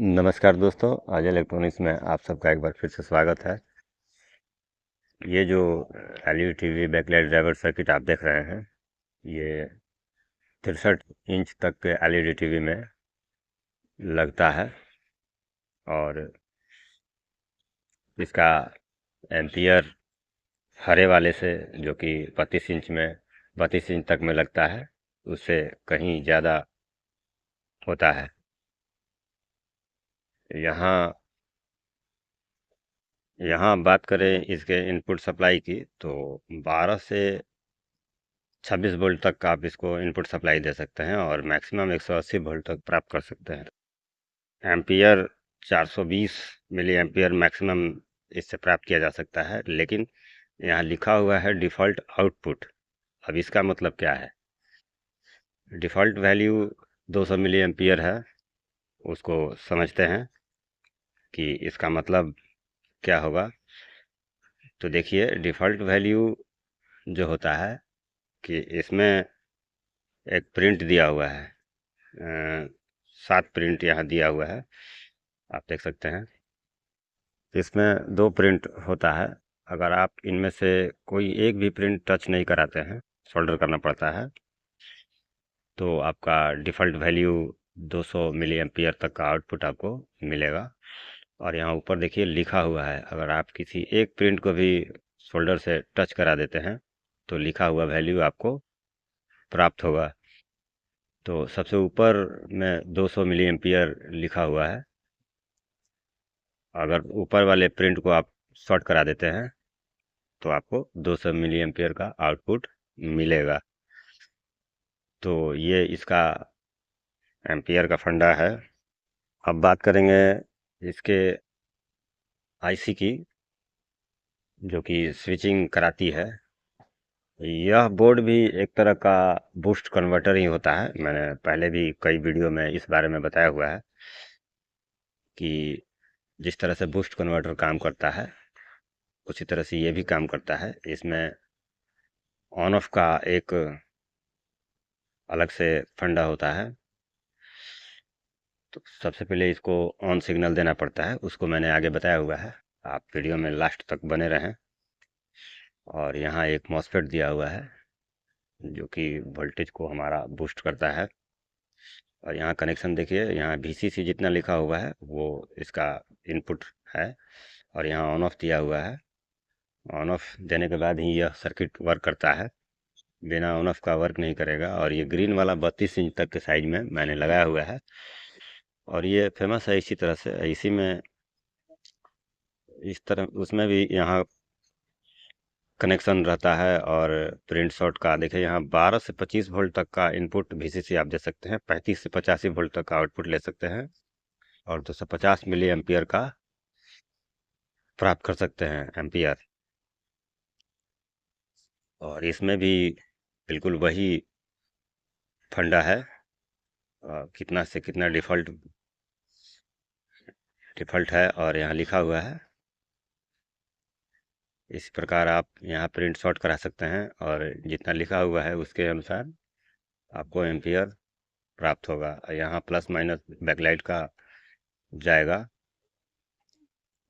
नमस्कार दोस्तों, आज इलेक्ट्रॉनिक्स में आप सबका एक बार फिर से स्वागत है। ये जो LED TV backlight driver circuit आप देख रहे हैं, ये 63 इंच तक के एलईडी टीवी में लगता है और इसका एम्पियर हरे वाले से, जो कि 32 इंच तक में लगता है, उससे कहीं ज़्यादा होता है। यहाँ यहाँ बात करें इसके इनपुट सप्लाई की, तो 12 से 26 वोल्ट तक आप इसको इनपुट सप्लाई दे सकते हैं और मैक्सिमम 180 वोल्ट तक प्राप्त कर सकते हैं। एम्पियर 420 मिली एम्पियर मैक्सिमम इससे प्राप्त किया जा सकता है, लेकिन यहाँ लिखा हुआ है डिफ़ॉल्ट आउटपुट। अब इसका मतलब क्या है? डिफ़ॉल्ट वैल्यू 200 मिली एम्पियर है, उसको समझते हैं कि इसका मतलब क्या होगा। तो देखिए, डिफ़ॉल्ट वैल्यू जो होता है कि इसमें एक प्रिंट दिया हुआ है, 7 प्रिंट यहाँ दिया हुआ है, आप देख सकते हैं। इसमें 2 प्रिंट होता है। अगर आप इनमें से कोई एक भी प्रिंट टच नहीं कराते हैं, सोल्डर करना पड़ता है, तो आपका डिफ़ॉल्ट वैल्यू 200 मिली एम्पियर तक का आउटपुट आपको मिलेगा। और यहाँ ऊपर देखिए लिखा हुआ है, अगर आप किसी एक प्रिंट को भी सोल्डर से टच करा देते हैं तो लिखा हुआ वैल्यू आपको प्राप्त होगा। तो सबसे ऊपर में 200 मिली एम्पियर लिखा हुआ है। अगर ऊपर वाले प्रिंट को आप शॉर्ट करा देते हैं तो आपको 200 मिली एम्पियर का आउटपुट मिलेगा। तो ये इसका एम्पियर का फंडा है। अब बात करेंगे इसके आईसी की, जो कि स्विचिंग कराती है। यह बोर्ड भी एक तरह का बूस्ट कन्वर्टर ही होता है। मैंने पहले भी कई वीडियो में इस बारे में बताया हुआ है कि जिस तरह से बूस्ट कन्वर्टर काम करता है, उसी तरह से ये भी काम करता है। इसमें ऑन ऑफ का एक अलग से फंडा होता है। तो सबसे पहले इसको ऑन सिग्नल देना पड़ता है, उसको मैंने आगे बताया हुआ है, आप वीडियो में लास्ट तक बने रहें। और यहाँ एक मॉसफेट दिया हुआ है जो कि वोल्टेज को हमारा बूस्ट करता है। और यहाँ कनेक्शन देखिए, यहाँ VCC जितना लिखा हुआ है वो इसका इनपुट है। और यहाँ ऑन ऑफ दिया हुआ है। ऑन ऑफ देने के बाद ही यह सर्किट वर्क करता है, बिना ऑन ऑफ का वर्क नहीं करेगा। और ये ग्रीन वाला 32 इंच तक के साइज में मैंने लगाया हुआ है और ये फेमस है इसी तरह से। इसी में इस तरह उसमें भी यहाँ कनेक्शन रहता है। और प्रिंट शॉट का देखिए, यहाँ 12 से 25 वोल्ट तक का इनपुट VCC आप दे सकते हैं, 35 से 85 वोल्ट तक का आउटपुट ले सकते हैं और 250 मिली एम्पियर का प्राप्त कर सकते हैं एम्पियर। और इसमें भी बिल्कुल वही फंडा है, कितना से कितना डिफ़ॉल्ट है और यहाँ लिखा हुआ है। इस प्रकार आप यहाँ प्रिंट शॉट करा सकते हैं और जितना लिखा हुआ है उसके अनुसार आपको एम्पियर प्राप्त होगा। यहाँ प्लस माइनस बैकलाइट का जाएगा।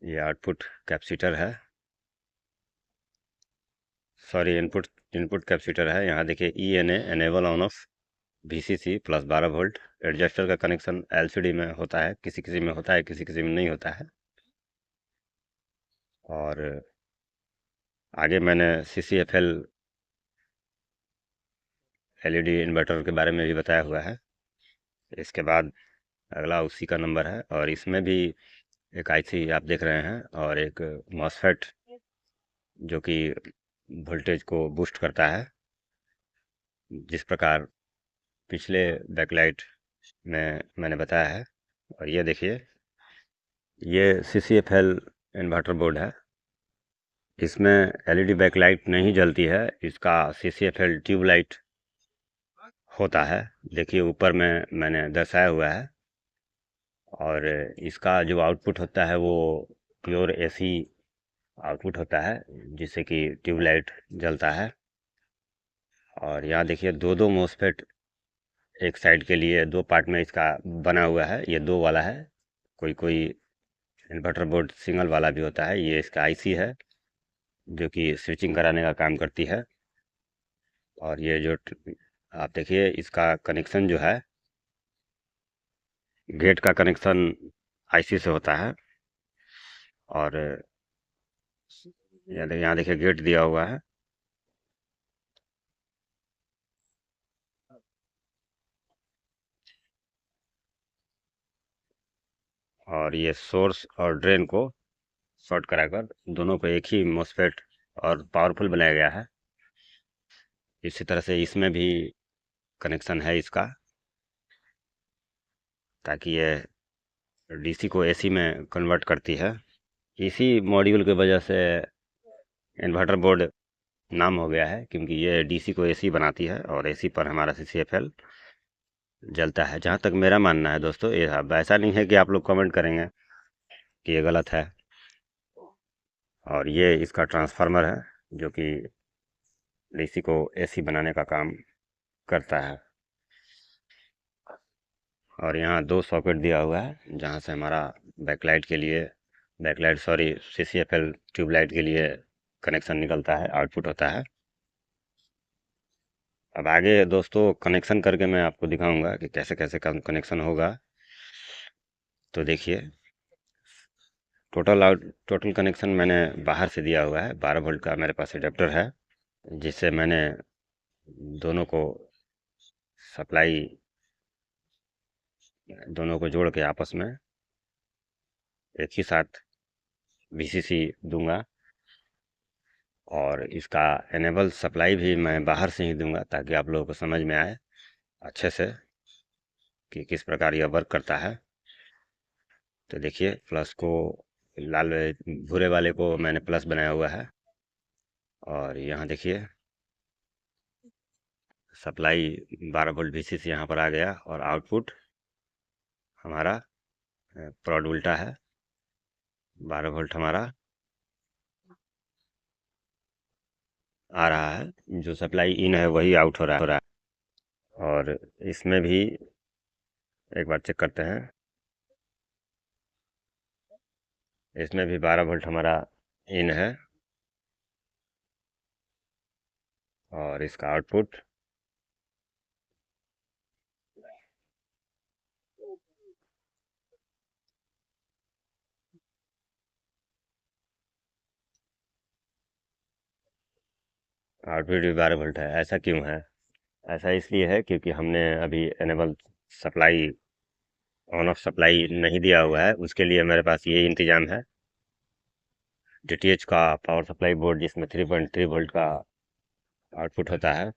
ये आउटपुट कैपेसिटर है, सॉरी इनपुट इनपुट कैपेसिटर है। यहाँ देखिए ENA enable on off VCC plus 12 volt. Adjuster का कनेक्शन LCD में होता है, किसी किसी में होता है, किसी किसी में नहीं होता है। और आगे मैंने CCFL LED इन्वर्टर के बारे में भी बताया हुआ है। इसके बाद अगला उसी का नंबर है और इसमें भी एक IC आप देख रहे हैं और एक मॉसफेट जो कि वोल्टेज को बूस्ट करता है, जिस प्रकार पिछले बैकलाइट में मैंने बताया है। और ये देखिए, ये CCFL इन्वर्टर बोर्ड है। इसमें LED बैकलाइट नहीं जलती है, इसका CCFL ट्यूबलाइट होता है। देखिए ऊपर में मैंने दर्शाया हुआ है। और इसका जो आउटपुट होता है वो प्योर AC आउटपुट होता है, जिससे कि ट्यूबलाइट जलता है। और यहाँ देखिए दो दो मॉसफेट एक साइड के लिए, दो पार्ट में इसका बना हुआ है। ये दो वाला है, कोई कोई इन्वर्टर बोर्ड सिंगल वाला भी होता है। ये इसका आईसी है जो कि स्विचिंग कराने का काम करती है। और ये जो आप देखिए इसका कनेक्शन जो है, गेट का कनेक्शन आईसी से होता है। और यहाँ देखिए गेट दिया हुआ है। और ये सोर्स और ड्रेन को शॉर्ट कराकर दोनों को एक ही मोसफेट और पावरफुल बनाया गया है। इसी तरह से इसमें भी कनेक्शन है इसका, ताकि ये डीसी को एसी में कन्वर्ट करती है। इसी मॉड्यूल की वजह से इन्वर्टर बोर्ड नाम हो गया है, क्योंकि ये डीसी को एसी बनाती है और एसी पर हमारा सीसीएफएल जलता है। जहाँ तक मेरा मानना है दोस्तों, ये अब ऐसा नहीं है कि आप लोग कमेंट करेंगे कि ये गलत है। और ये इसका ट्रांसफार्मर है जो कि डीसी को एसी बनाने का काम करता है। और यहाँ दो सॉकेट दिया हुआ है, जहाँ से हमारा बैकलाइट सॉरी सीसीएफएल ट्यूबलाइट के लिए कनेक्शन निकलता है, आउटपुट होता है। अब आगे दोस्तों कनेक्शन करके मैं आपको दिखाऊंगा कि कैसे कैसे कनेक्शन होगा। तो देखिए, टोटल कनेक्शन मैंने बाहर से दिया हुआ है। 12 वोल्ट का मेरे पास एडेप्टर है, जिससे मैंने दोनों को सप्लाई दोनों को जोड़ के आपस में एक ही साथ वीसीसी दूंगा। और इसका एनेबल सप्लाई भी मैं बाहर से ही दूंगा, ताकि आप लोगों को समझ में आए अच्छे से कि किस प्रकार यह वर्क करता है। तो देखिए, प्लस को लाल भूरे वाले को मैंने प्लस बनाया हुआ है। और यहाँ देखिए सप्लाई 12 वोल्ट वीसीसी यहाँ पर आ गया, और आउटपुट हमारा प्रॉड उल्टा है। 12 वोल्ट हमारा आ रहा है, जो सप्लाई इन है वही आउट हो रहा है। और इसमें भी एक बार चेक करते हैं। इसमें भी 12 वोल्ट हमारा इन है, और इसका आउटपुट भी 12 वोल्ट है। ऐसा क्यों है? ऐसा इसलिए है क्योंकि हमने अभी enable supply on off supply नहीं दिया हुआ है। उसके लिए मेरे पास ये इंतजाम है, डीटीएच का पावर सप्लाई बोर्ड, जिसमें 3.3 वोल्ट का आउटपुट होता है।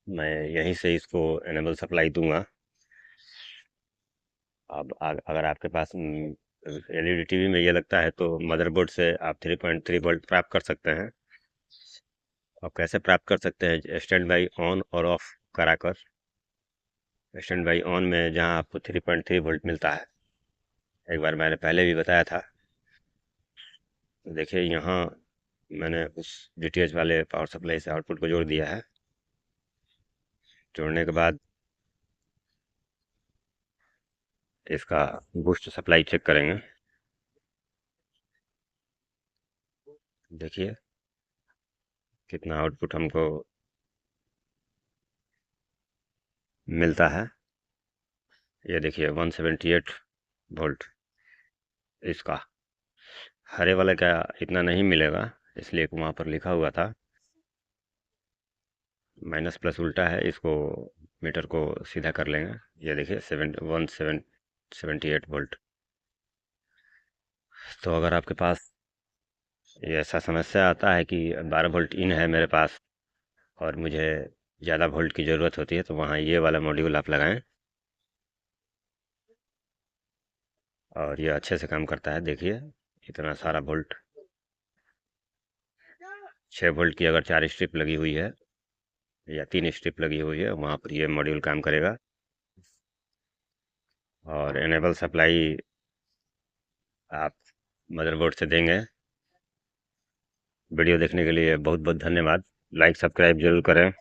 मैं यहीं से इसको एनेबल सप्लाई दूंगा। अब अगर आपके पास एलईडी टीवी में ये लगता है, तो मदरबोर्ड से आप 3.3 वोल्ट प्राप्त कर सकते हैं। और कैसे प्राप्त कर सकते हैं? स्टैंड बाई ऑन और ऑफ कराकर। स्टैंड बाई ऑन में जहां आपको 3.3 वोल्ट मिलता है, एक बार मैंने पहले भी बताया था। तो देखिए, यहाँ मैंने उस डीटीएच वाले पावर सप्लाई से आउटपुट को जोड़ दिया है। जोड़ने के बाद इसका बूस्ट सप्लाई चेक करेंगे। देखिए कितना आउटपुट हमको मिलता है। ये देखिए 178 वोल्ट। इसका हरे वाले का इतना नहीं मिलेगा, इसलिए वहाँ पर लिखा हुआ था माइनस प्लस उल्टा है। इसको मीटर को सीधा कर लेंगे। ये देखिए 78 वोल्ट। तो अगर आपके पास ये ऐसा समस्या आता है कि 12 वोल्ट इन है मेरे पास और मुझे ज़्यादा वोल्ट की ज़रूरत होती है, तो वहाँ ये वाला मॉड्यूल आप लगाएं, और ये अच्छे से काम करता है। देखिए इतना सारा वोल्ट, 6 वोल्ट की अगर 4 स्ट्रिप लगी हुई है या 3 स्ट्रिप लगी हुई है, वहाँ पर ये मॉड्यूल काम करेगा। और एनेबल सप्लाई आप मदरबोर्ड से देंगे। वीडियो देखने के लिए बहुत बहुत धन्यवाद। लाइक सब्सक्राइब जरूर करें।